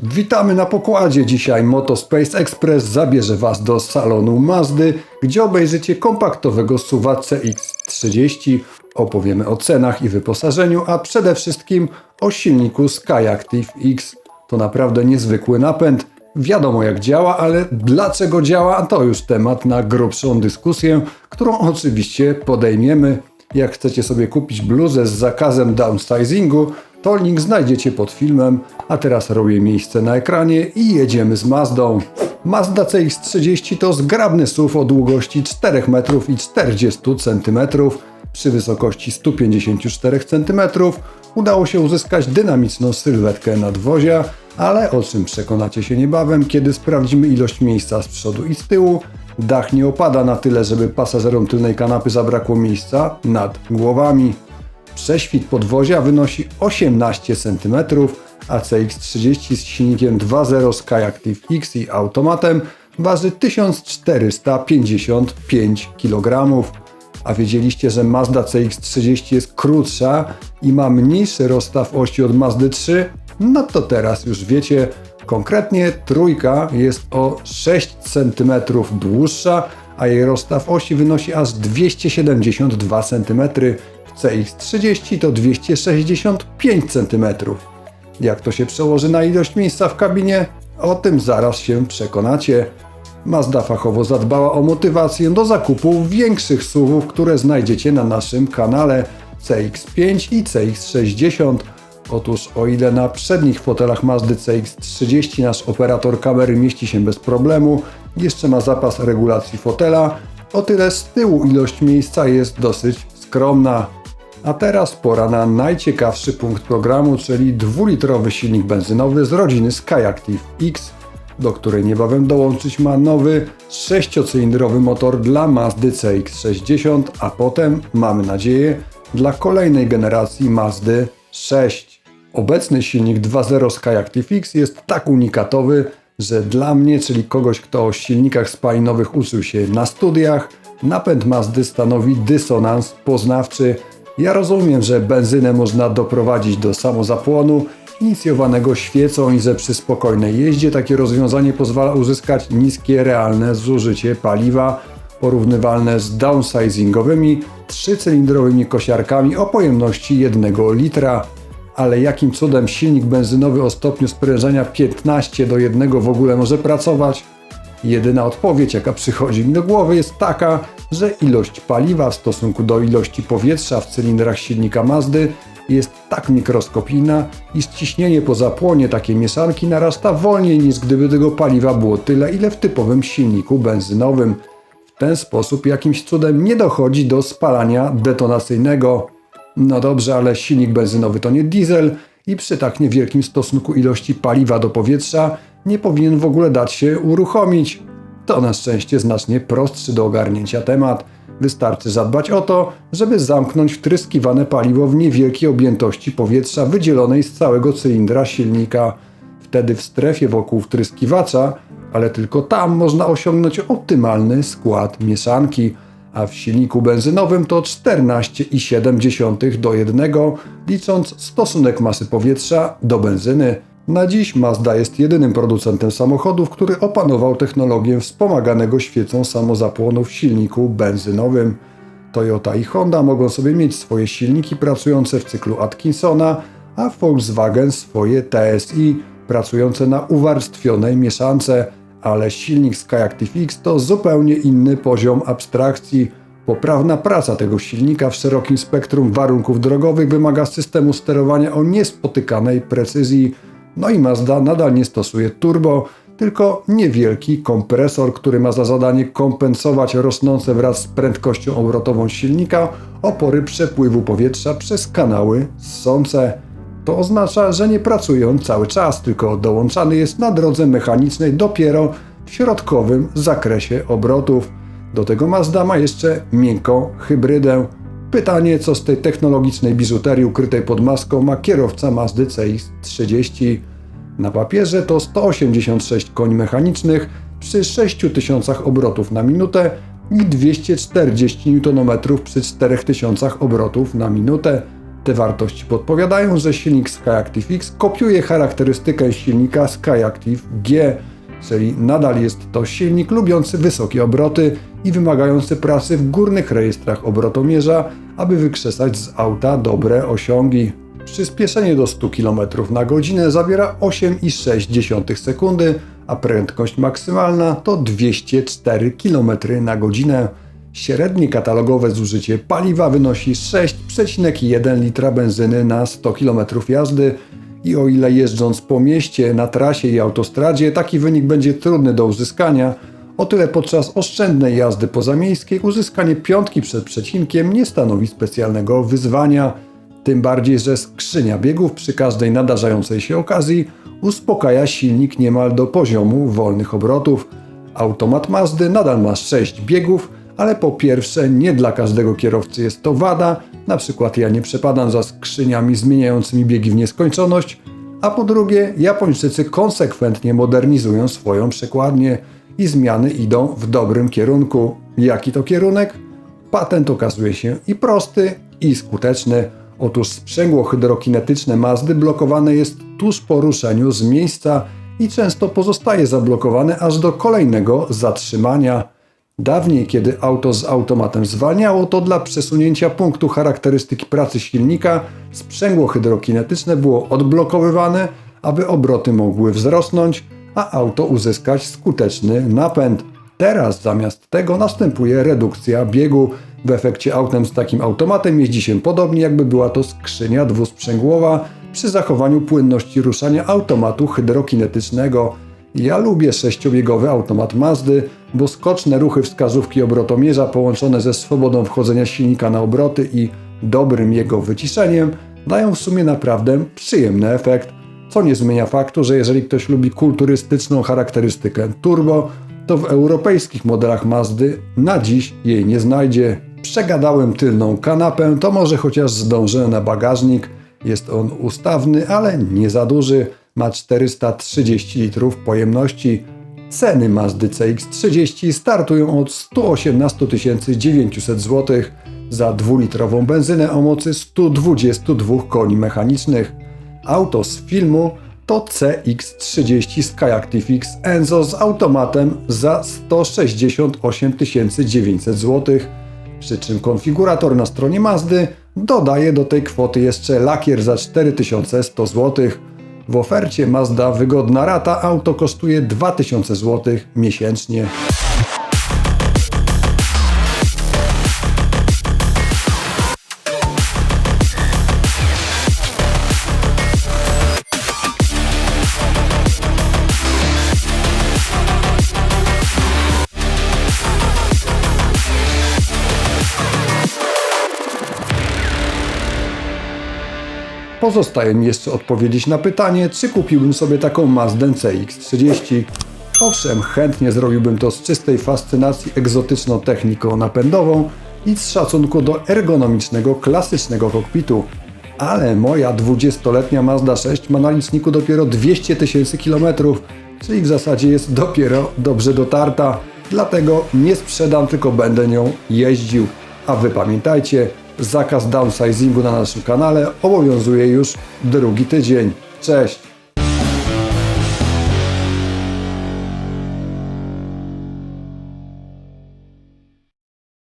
Witamy na pokładzie. Dzisiaj Motospace Express zabierze Was do salonu Mazdy, gdzie obejrzycie kompaktowego SUV-a CX-30. Opowiemy o cenach i wyposażeniu, a przede wszystkim o silniku Skyactiv X. To naprawdę niezwykły napęd. Wiadomo jak działa, ale dlaczego działa, to już temat na grubszą dyskusję, którą oczywiście podejmiemy. Jak chcecie sobie kupić bluzę z zakazem downsizingu, to link znajdziecie pod filmem, a teraz robię miejsce na ekranie i jedziemy z Mazdą. Mazda CX-30 to zgrabny SUV o długości 4 metrów i 40 cm. Przy wysokości 154 cm udało się uzyskać dynamiczną sylwetkę nadwozia, ale o czym przekonacie się niebawem, kiedy sprawdzimy ilość miejsca z przodu i z tyłu. Dach nie opada na tyle, żeby pasażerom tylnej kanapy zabrakło miejsca nad głowami. Prześwit podwozia wynosi 18 cm, a CX-30 z silnikiem 2.0 Skyactiv X i automatem waży 1455 kg. A wiedzieliście, że Mazda CX-30 jest krótsza i ma mniejszy rozstaw osi od Mazdy 3? No to teraz już wiecie. Konkretnie trójka jest o 6 cm dłuższa, a jej rozstaw osi wynosi aż 272 cm. W CX-30 to 265 cm. Jak to się przełoży na ilość miejsca w kabinie? O tym zaraz się przekonacie. Mazda fachowo zadbała o motywację do zakupu większych SUV-ów, które znajdziecie na naszym kanale CX-5 i CX-60. Otóż o ile na przednich fotelach Mazdy CX-30 nasz operator kamery mieści się bez problemu, jeszcze ma zapas regulacji fotela, o tyle z tyłu ilość miejsca jest dosyć skromna. A teraz pora na najciekawszy punkt programu, czyli 2-litrowy silnik benzynowy z rodziny Skyactiv X, do której niebawem dołączyć ma nowy 6-cylindrowy motor dla Mazdy CX-60, a potem, mamy nadzieję, dla kolejnej generacji Mazdy 6. Obecny silnik 2.0 Skyactiv X jest tak unikatowy, że dla mnie, czyli kogoś, kto o silnikach spalinowych uczył się na studiach, napęd Mazdy stanowi dysonans poznawczy. Ja rozumiem, że benzynę można doprowadzić do samozapłonu inicjowanego świecą i że przy spokojnej jeździe takie rozwiązanie pozwala uzyskać niskie realne zużycie paliwa, porównywalne z downsizingowymi 3-cylindrowymi kosiarkami o pojemności 1 litra. Ale jakim cudem silnik benzynowy o stopniu sprężenia 15:1 w ogóle może pracować? Jedyna odpowiedź, jaka przychodzi mi do głowy, jest taka, że ilość paliwa w stosunku do ilości powietrza w cylindrach silnika Mazdy jest tak mikroskopijna, iż ciśnienie po zapłonie takiej mieszanki narasta wolniej niż gdyby tego paliwa było tyle, ile w typowym silniku benzynowym. W ten sposób jakimś cudem nie dochodzi do spalania detonacyjnego. No dobrze, ale silnik benzynowy to nie diesel i przy tak niewielkim stosunku ilości paliwa do powietrza nie powinien w ogóle dać się uruchomić. To na szczęście znacznie prostszy do ogarnięcia temat. Wystarczy zadbać o to, żeby zamknąć wtryskiwane paliwo w niewielkiej objętości powietrza wydzielonej z całego cylindra silnika. Wtedy w strefie wokół wtryskiwacza, ale tylko tam można osiągnąć optymalny skład mieszanki, a w silniku benzynowym to 14,7:1, licząc stosunek masy powietrza do benzyny. Na dziś Mazda jest jedynym producentem samochodów, który opanował technologię wspomaganego świecą samozapłonu w silniku benzynowym. Toyota i Honda mogą sobie mieć swoje silniki pracujące w cyklu Atkinsona, a Volkswagen swoje TSI pracujące na uwarstwionej mieszance, ale silnik Skyactiv X to zupełnie inny poziom abstrakcji. Poprawna praca tego silnika w szerokim spektrum warunków drogowych wymaga systemu sterowania o niespotykanej precyzji. No i Mazda nadal nie stosuje turbo, tylko niewielki kompresor, który ma za zadanie kompensować rosnące wraz z prędkością obrotową silnika opory przepływu powietrza przez kanały ssące. To oznacza, że nie pracuje on cały czas, tylko dołączany jest na drodze mechanicznej dopiero w środkowym zakresie obrotów. Do tego Mazda ma jeszcze miękką hybrydę. Pytanie, co z tej technologicznej biżuterii ukrytej pod maską ma kierowca Mazdy CX-30. Na papierze to 186 koni mechanicznych przy 6000 obrotów na minutę, i 240 Nm przy 4000 obrotów na minutę. Te wartości podpowiadają, że silnik SkyActiv-X kopiuje charakterystykę silnika SkyActiv-G, czyli nadal jest to silnik lubiący wysokie obroty i wymagający pracy w górnych rejestrach obrotomierza, aby wykrzesać z auta dobre osiągi. Przyspieszenie do 100 km na godzinę zabiera 8,6 sekundy, a prędkość maksymalna to 204 km na godzinę. Średnie katalogowe zużycie paliwa wynosi 6,1 litra benzyny na 100 km jazdy i o ile jeżdżąc po mieście, na trasie i autostradzie taki wynik będzie trudny do uzyskania, o tyle podczas oszczędnej jazdy pozamiejskiej uzyskanie piątki przed przecinkiem nie stanowi specjalnego wyzwania. Tym bardziej, że skrzynia biegów przy każdej nadarzającej się okazji uspokaja silnik niemal do poziomu wolnych obrotów. Automat Mazdy nadal ma 6 biegów, ale po pierwsze nie dla każdego kierowcy jest to wada, na przykład ja nie przepadam za skrzyniami zmieniającymi biegi w nieskończoność, a po drugie Japończycy konsekwentnie modernizują swoją przekładnię i zmiany idą w dobrym kierunku. Jaki to kierunek? Patent okazuje się i prosty, i skuteczny. Otóż sprzęgło hydrokinetyczne Mazdy blokowane jest tuż po ruszeniu z miejsca i często pozostaje zablokowane aż do kolejnego zatrzymania. Dawniej, kiedy auto z automatem zwalniało, to dla przesunięcia punktu charakterystyki pracy silnika sprzęgło hydrokinetyczne było odblokowywane, aby obroty mogły wzrosnąć, a auto uzyskać skuteczny napęd. Teraz zamiast tego następuje redukcja biegu. W efekcie autem z takim automatem jeździ się podobnie, jakby była to skrzynia dwusprzęgłowa przy zachowaniu płynności ruszania automatu hydrokinetycznego. Ja lubię 6-biegowy automat Mazdy, bo skoczne ruchy wskazówki obrotomierza połączone ze swobodą wchodzenia silnika na obroty i dobrym jego wyciszeniem dają w sumie naprawdę przyjemny efekt, co nie zmienia faktu, że jeżeli ktoś lubi kulturystyczną charakterystykę turbo, to w europejskich modelach Mazdy na dziś jej nie znajdzie. Przegadałem tylną kanapę, to może chociaż zdążę na bagażnik. Jest on ustawny, ale nie za duży. Ma 430 litrów pojemności. Ceny Mazdy CX-30 startują od 118 900 zł za 2-litrową benzynę o mocy 122 koni mechanicznych. Auto z filmu to CX-30 SkyActiv-X Enzo z automatem za 168 900 zł. Przy czym konfigurator na stronie Mazdy dodaje do tej kwoty jeszcze lakier za 4100 zł. W ofercie Mazda wygodna rata auto kosztuje 2000 zł miesięcznie. Pozostaje mi jeszcze odpowiedzieć na pytanie, czy kupiłbym sobie taką Mazdę CX-30. Owszem, chętnie zrobiłbym to z czystej fascynacji egzotyczną techniką napędową i z szacunku do ergonomicznego, klasycznego kokpitu. Ale moja 20-letnia Mazda 6 ma na liczniku dopiero 200 000 km, czyli w zasadzie jest dopiero dobrze dotarta. Dlatego nie sprzedam, tylko będę nią jeździł. A wy pamiętajcie, zakaz downsizingu na naszym kanale obowiązuje już drugi tydzień. Cześć!